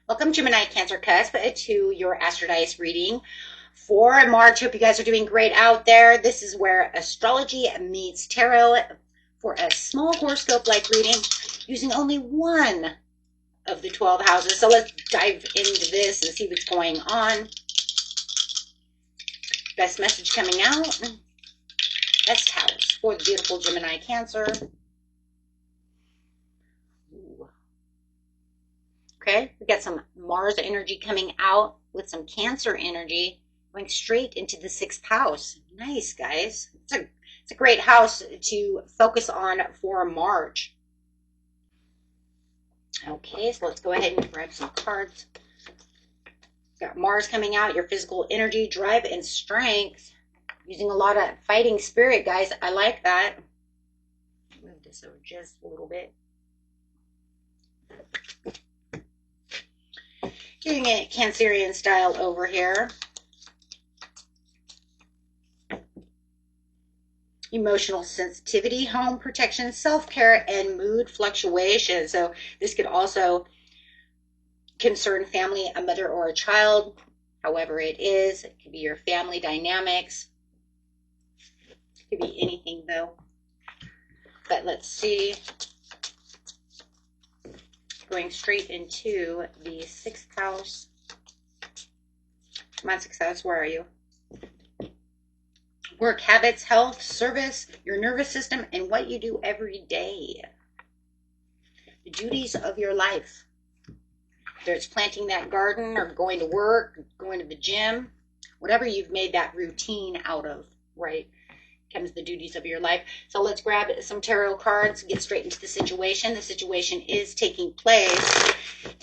Welcome, Gemini, Cancer, Cusp, to your Astrodice reading for March. Hope you guys are doing great out there. This is where astrology meets tarot for a small horoscope-like reading using only one of the 12 houses. So let's dive into this and see what's going on. Best message coming out. Best house for the beautiful Gemini, Cancer. Okay, we got some Mars energy coming out with some Cancer energy going straight into the 6th house. Nice, guys. It's a great house to focus on for March. Okay, so let's go ahead and grab some cards. Got Mars coming out, your physical energy, drive, and strength. Using a lot of fighting spirit, guys. I like that. Move this over just a little bit. Doing it Cancerian style over here. Emotional sensitivity, home protection, self-care, and mood fluctuation. So this could also concern family, a mother or a child, however it is. It could be your family dynamics. It could be anything though. But let's see. Going straight into the 6th house. Come on, 6th house, where are you? Work, habits, health, service, your nervous system, and what you do every day. The duties of your life. Whether it's planting that garden or going to work, going to the gym, whatever you've made that routine out of, right? Comes the duties of your life. So let's grab some tarot cards, get straight into the situation. The situation is taking place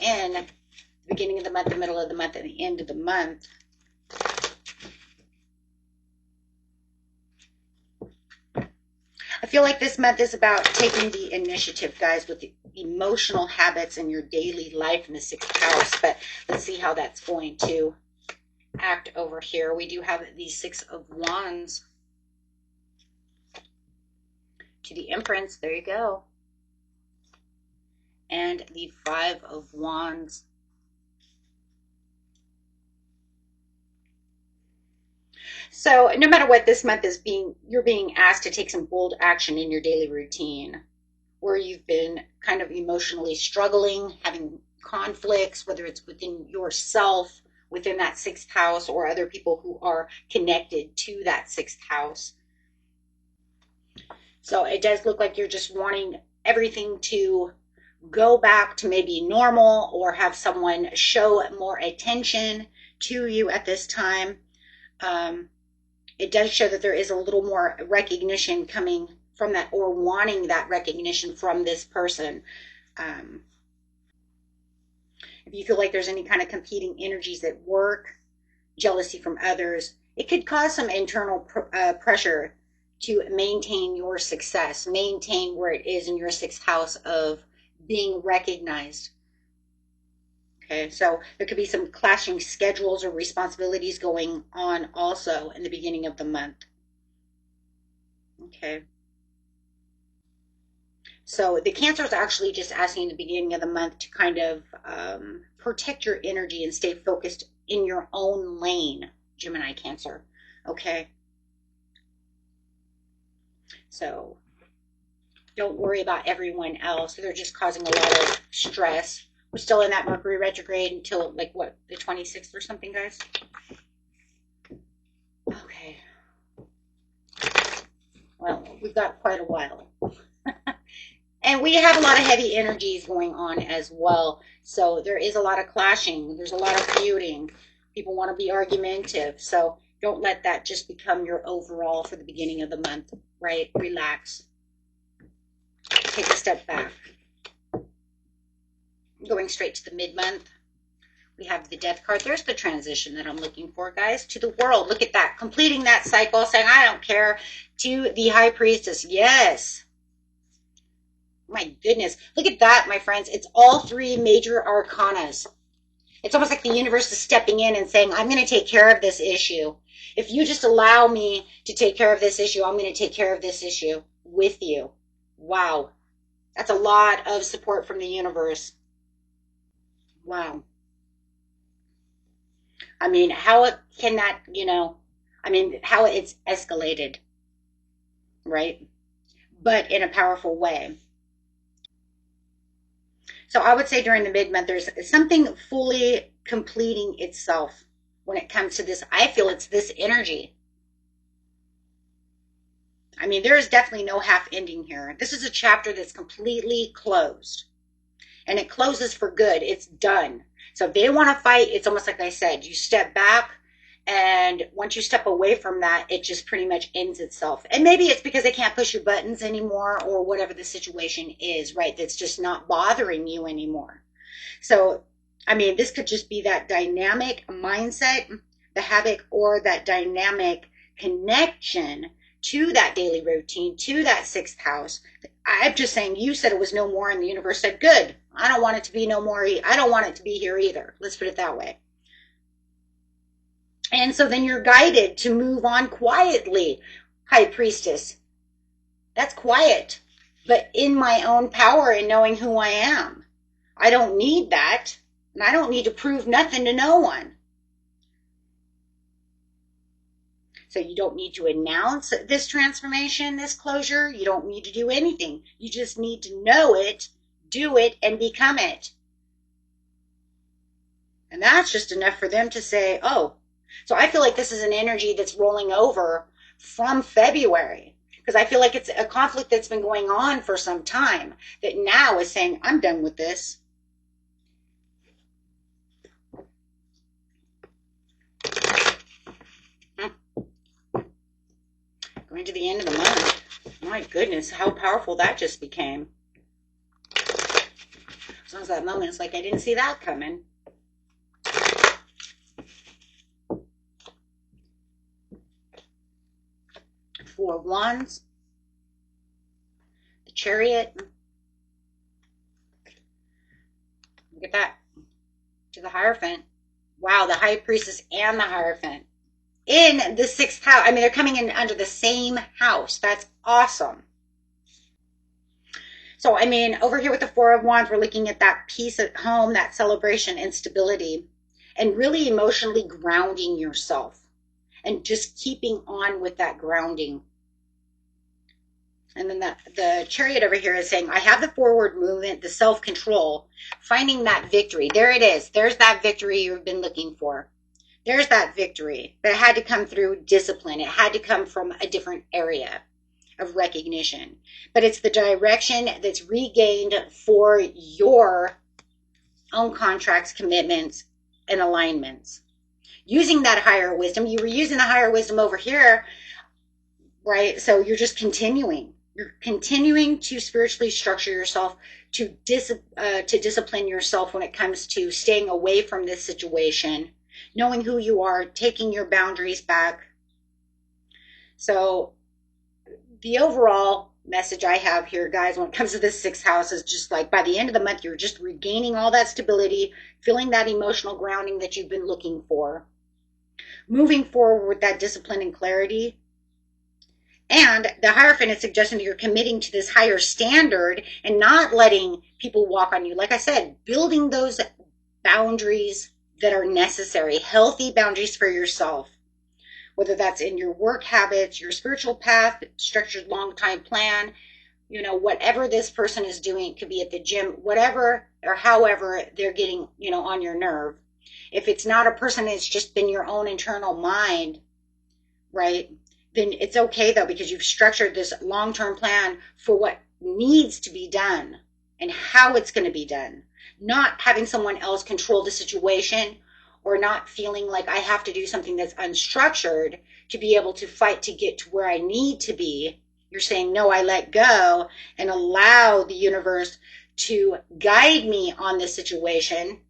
in the beginning of the month, the middle of the month, and the end of the month. I feel like this month is about taking the initiative, guys, with the emotional habits in your daily life in the 6th house. But let's see how that's going to act over here. We do have the 6 of Wands. To the Empress, there you go. And the 5 of Wands. So no matter what this month is you're being asked to take some bold action in your daily routine where you've been kind of emotionally struggling, having conflicts, whether it's within yourself, within that 6th house, or other people who are connected to that 6th house. So it does look like you're just wanting everything to go back to maybe normal or have someone show more attention to you at this time. It does show that there is a little more recognition coming from that, or wanting that recognition from this person. If you feel like there's any kind of competing energies at work, jealousy from others, it could cause some internal pressure to maintain your success, maintain where it is in your 6th house of being recognized. Okay, so there could be some clashing schedules or responsibilities going on also in the beginning of the month. Okay. So the Cancer is actually just asking in the beginning of the month to kind of protect your energy and stay focused in your own lane, Gemini, Cancer. Okay. So don't worry about everyone else. They're just causing a lot of stress. We're still in that Mercury retrograde until like what, the 26th or something, guys? Okay. Well, we've got quite a while. And we have a lot of heavy energies going on as well. So there is a lot of clashing. There's a lot of feuding. People want to be argumentative. So don't let that just become your overall for the beginning of the month, right? Relax. Take a step back. Going straight to the mid-month, we have the Death card. There's the transition that I'm looking for, guys, to the world. Look at that. Completing that cycle, saying, I don't care, to the High Priestess. Yes. My goodness. Look at that, my friends. It's all 3 major arcanas. It's almost like the universe is stepping in and saying, I'm going to take care of this issue. If you just allow me to take care of this issue, I'm going to take care of this issue with you. Wow. That's a lot of support from the universe. Wow. I mean, how it can that, you know, I mean, how it's escalated, right? But in a powerful way. So I would say during the mid-month, there's something fully completing itself when it comes to this. I feel it's this energy. I mean, there is definitely no half ending here. This is a chapter that's completely closed, and it closes for good. It's done. So if they want to fight, it's almost like I said, you step back, and once you step away from that, it just pretty much ends itself. And maybe it's because they can't push your buttons anymore, or whatever the situation is, right? That's just not bothering you anymore. So, I mean, this could just be that dynamic mindset, the havoc, or that dynamic connection to that daily routine, to that sixth house. I'm just saying, you said it was no more, and the universe said, good. I don't want it to be no more. I don't want it to be here either. Let's put it that way. And so then you're guided to move on quietly, High Priestess. That's quiet, but in my own power and knowing who I am. I don't need that, and I don't need to prove nothing to no one. So you don't need to announce this transformation, this closure. You don't need to do anything. You just need to know it, do it, and become it. And that's just enough for them to say, oh. So I feel like this is an energy that's rolling over from February, because I feel like it's a conflict that's been going on for some time that now is saying, I'm done with this. Going to the end of the month. My goodness, how powerful that just became. As long as that moment, it's like I didn't see that coming. Four of Wands. The Chariot. Look at that. To the Hierophant. Wow, the High Priestess and the Hierophant. In the sixth house. I mean, they're coming in under the same house. That's awesome. So, I mean, over here with the Four of Wands, we're looking at that peace at home, that celebration and stability, and really emotionally grounding yourself and just keeping on with that grounding. And then the Chariot over here is saying, I have the forward movement, the self-control, finding that victory. There it is. There's that victory you've been looking for. There's that victory. But it had to come through discipline. It had to come from a different area of recognition. But it's the direction that's regained for your own contracts, commitments, and alignments. Using that higher wisdom. You were using the higher wisdom over here, right? So you're just continuing. You're continuing to spiritually structure yourself, to discipline yourself when it comes to staying away from this situation, knowing who you are, taking your boundaries back. So the overall message I have here, guys, when it comes to this sixth house is just like by the end of the month, you're just regaining all that stability, feeling that emotional grounding that you've been looking for, moving forward with that discipline and clarity. And the Hierophant is suggesting that you're committing to this higher standard and not letting people walk on you. Like I said, building those boundaries that are necessary, healthy boundaries for yourself, whether that's in your work habits, your spiritual path, structured long time plan, you know, whatever this person is doing. It could be at the gym, whatever or however they're getting, you know, on your nerve. If it's not a person, it's just been your own internal mind, right? Then it's okay though, because you've structured this long-term plan for what needs to be done and how it's going to be done. Not having someone else control the situation, or not feeling like I have to do something that's unstructured to be able to fight to get to where I need to be. You're saying, no, I let go and allow the universe to guide me on this situation,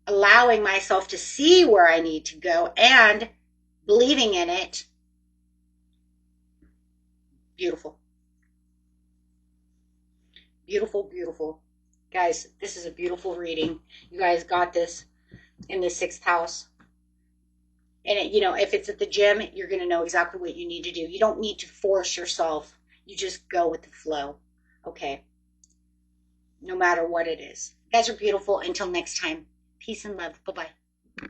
allowing myself to see where I need to go and believing in it. Beautiful. Beautiful, beautiful. Guys, this is a beautiful reading. You guys got this in the sixth house. And, it, you know, if it's at the gym, you're going to know exactly what you need to do. You don't need to force yourself. You just go with the flow. Okay. No matter what it is. You guys are beautiful. Until next time. Peace and love. Bye-bye.